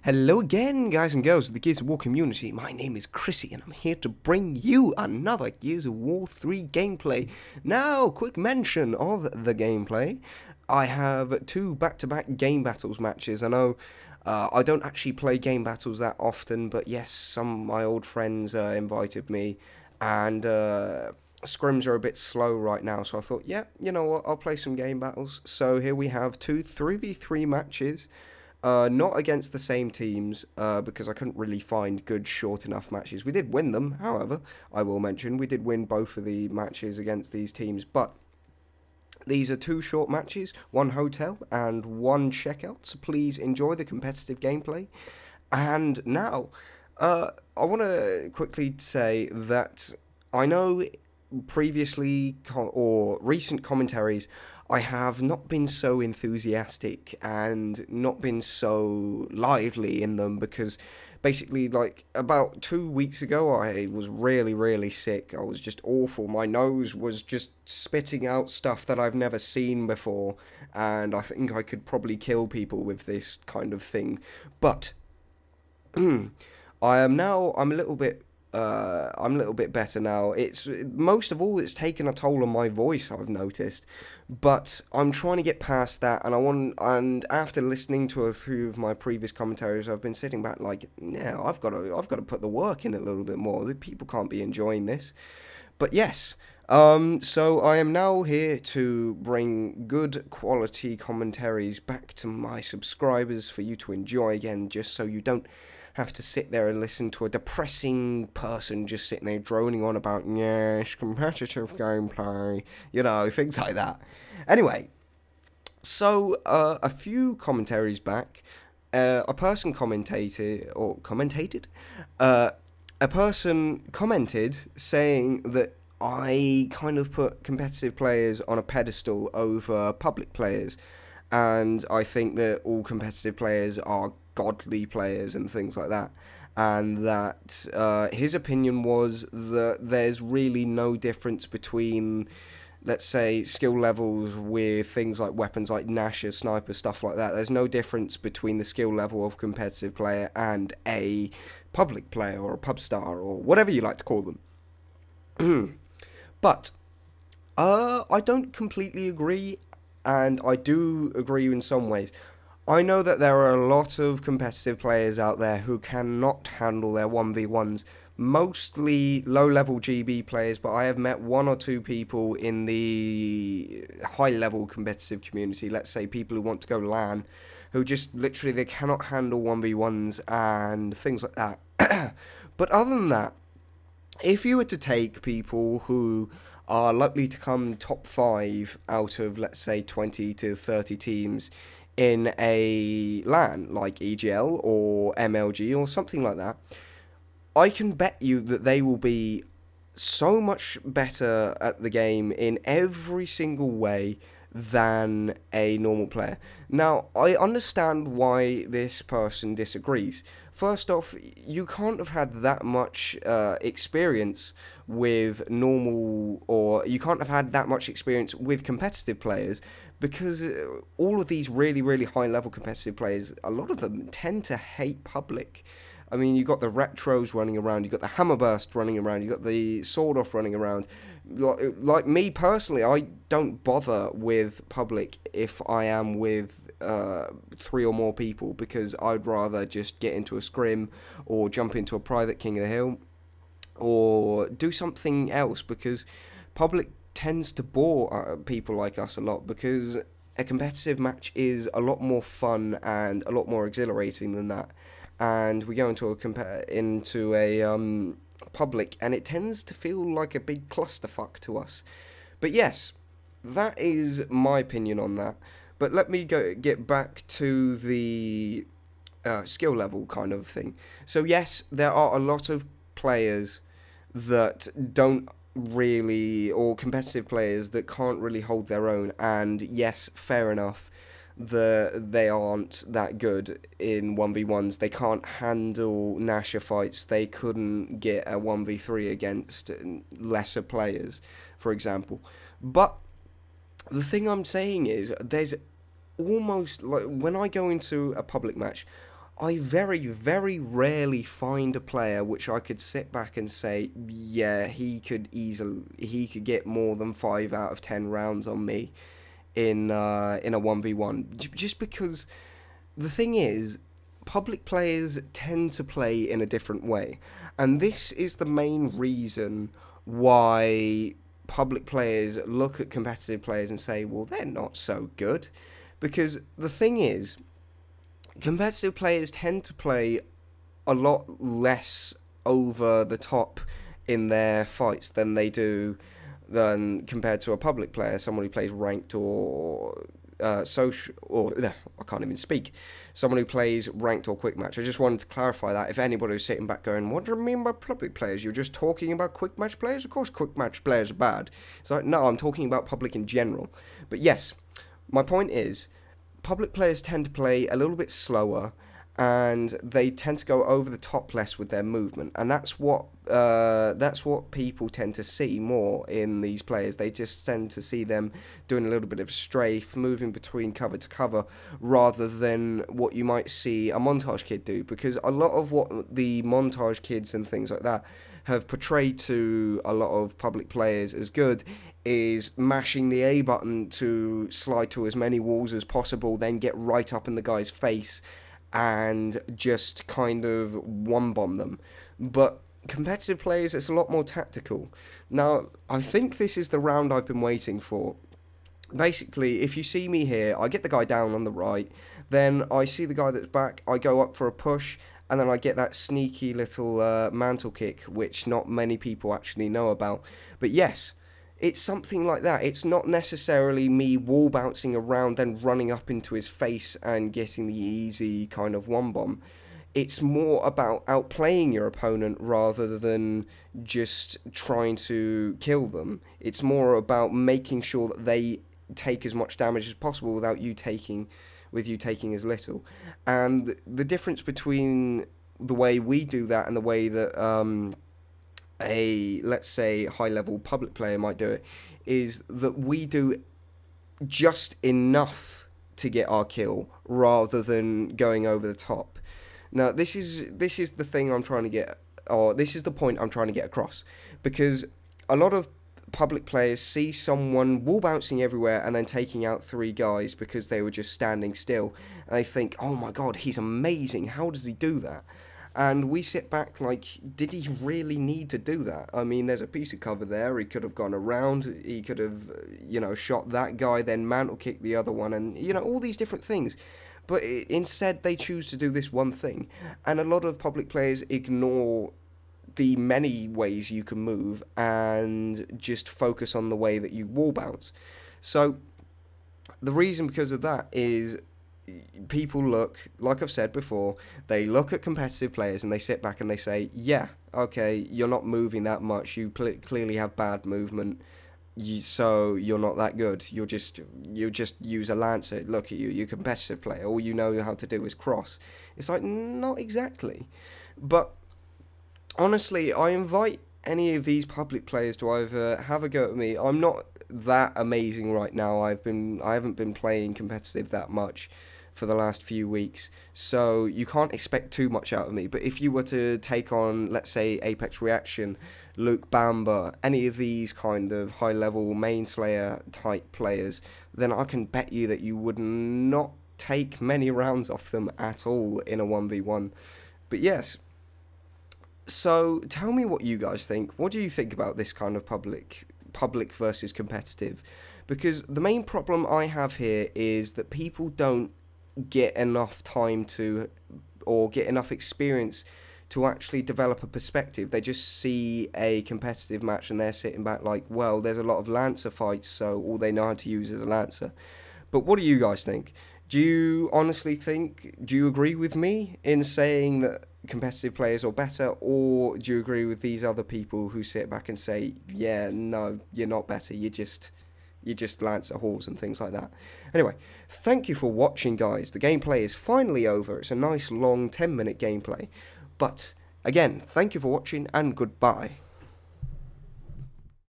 Hello again, guys and girls of the Gears of War community. My name is Chrissy, and I'm here to bring you another Gears of War 3 gameplay. Now, quick mention of the gameplay. I have two back-to-back game battles matches. I know I don't actually play game battles that often, but yes, some of my old friends invited me, and scrims are a bit slow right now, so I thought, yeah, you know what, I'll play some game battles. So here we have two 3v3 matches. Not against the same teams, because I couldn't really find good short enough matches. We did win them, however, I will mention. We did win both of the matches against these teams, but these are two short matches, one hotel and one checkout, so please enjoy the competitive gameplay. And now, I want to quickly say that I know previously or recent commentaries, I have not been so enthusiastic and not been so lively in them because basically, like, about 2 weeks ago, I was really, really sick. I was just awful. My nose was just spitting out stuff that I've never seen before, and I think I could probably kill people with this kind of thing. But I'm a little bit I'm a little bit better now. It's most of all it's taken a toll on my voice, I've noticed. But I'm trying to get past that, and after listening to a few of my previous commentaries, I've been sitting back like, yeah, I've got to put the work in a little bit more. The people can't be enjoying this. But yes, so I am now here to bring good quality commentaries back to my subscribers for you to enjoy again, just so you don't have to sit there and listen to a depressing person just sitting there droning on about, yes, competitive gameplay, things like that. Anyway, so a few commentaries back, a person uh, a person commented saying that I kind of put competitive players on a pedestal over public players, and I think that all competitive players are godly players and things like that. And that his opinion was that there's really no difference between, let's say, skill levels with things like weapons like Nashor, Sniper, stuff like that. There's no difference between the skill level of a competitive player and a public player or a pub star or whatever you like to call them. But I don't completely agree, and I do agree in some ways. I know that there are a lot of competitive players out there who cannot handle their 1v1s, mostly low level GB players, but I have met one or two people in the high level competitive community, let's say people who want to go LAN, who just literally they cannot handle 1v1s and things like that. But other than that, if you were to take people who are likely to come top 5 out of, let's say, 20 to 30 teams in a LAN, like EGL or MLG or something like that, I can bet you that they will be so much better at the game in every single way than a normal player. Now, I understand why this person disagrees. First off, you can't have had that much experience with normal, or you can't have had that much experience with competitive players, because all of these really, really high level competitive players, a lot of them tend to hate public. I mean, you got the retros running around, you got the Hammerburst running around, you got the Sword Off running around. Like me personally, I don't bother with public if I am with three or more people, because I'd rather just get into a scrim or jump into a private King of the Hill or do something else, because public tends to bore people like us a lot, because a competitive match is a lot more fun and a lot more exhilarating than that. And we go into a public, and it tends to feel like a big clusterfuck to us. But yes, that is my opinion on that. But let me get back to the skill level kind of thing. So yes, there are a lot of players that don't really, or competitive players that can't really hold their own. And yes, fair enough, they aren't that good in 1v1s. They can't handle Nashor fights. They couldn't get a 1v3 against lesser players, for example. But the thing I'm saying is, there's almost, like, when I go into a public match, I very, very rarely find a player which I could sit back and say, yeah, he could get more than 5 out of 10 rounds on me in a 1v1. Just because the thing is, public players tend to play in a different way, and this is the main reason why public players look at competitive players and say, well, they're not so good. Because the thing is, competitive players tend to play a lot less over the top in their fights than compared to a public player, someone who plays ranked or social, or no, I can't even speak. Someone who plays ranked or quick match. I just wanted to clarify that if anybody was sitting back going, "What do you mean by public players? You're just talking about quick match players? Of course, quick match players are bad." It's like, no, I'm talking about public in general. But yes, my point is, public players tend to play a little bit slower, and they tend to go over the top less with their movement, and that's what people tend to see more in these players. They just tend to see them doing a little bit of strafe, moving between cover to cover, rather than what you might see a montage kid do. Because a lot of what the montage kids and things like that have portrayed to a lot of public players as good is mashing the A button to slide to as many walls as possible, then get right up in the guy's face and just kind of one bomb them. But competitive players, it's a lot more tactical. Now, I think this is the round I've been waiting for. Basically, if you see me here, I get the guy down on the right, then I see the guy that's back, I go up for a push, and then I get that sneaky little mantle kick, which not many people actually know about. But yes, it's something like that. It's not necessarily me wall bouncing around, then running up into his face and getting the easy kind of one bomb. It's more about outplaying your opponent rather than just trying to kill them. It's more about making sure that they take as much damage as possible with you taking as little. And the difference between the way we do that and the way that a, let's say, high level public player might do it is that we do just enough to get our kill rather than going over the top. Now, this is the thing I'm trying to get, or this is the point I'm trying to get across, because a lot of public players see someone wall bouncing everywhere and then taking out 3 guys because they were just standing still, and they think, oh my god, he's amazing, how does he do that? And we sit back like, did he really need to do that? I mean, there's a piece of cover there, he could have gone around, he could have, shot that guy, then mantle kicked the other one, and, all these different things. But instead, they choose to do this one thing, and a lot of public players ignore the many ways you can move and just focus on the way that you wall bounce. So the reason because of that is people look, like I've said before, they look at competitive players and they sit back and they say, yeah, okay, you're not moving that much, you clearly have bad movement, so you're not that good, you just use a lancer, look at you, you're a competitive player, all you know how to do is cross. It's like, not exactly. But honestly, I invite any of these public players to either have a go at me. I'm not that amazing right now. I haven't been playing competitive that much for the last few weeks, so you can't expect too much out of me. But if you were to take on, let's say, Apex Reaction, Luke Bamba, any of these kind of high-level main slayer type players, then I can bet you that you would not take many rounds off them at all in a 1v1. But yes, so tell me what you guys think. What do you think about this kind of public versus competitive? Because the main problem I have here is that people don't get enough time to, or get enough experience to actually develop a perspective. They just see a competitive match and they're sitting back like, well, there's a lot of Lancer fights, so all they know how to use is a Lancer. But what do you guys think? Do you agree with me in saying that competitive players are better, or do you agree with these other people who sit back and say, yeah, no, you're not better, you just Lancer halls and things like that? Anyway, thank you for watching, guys. The gameplay is finally over. It's a nice long 10-minute gameplay. But again, thank you for watching and goodbye.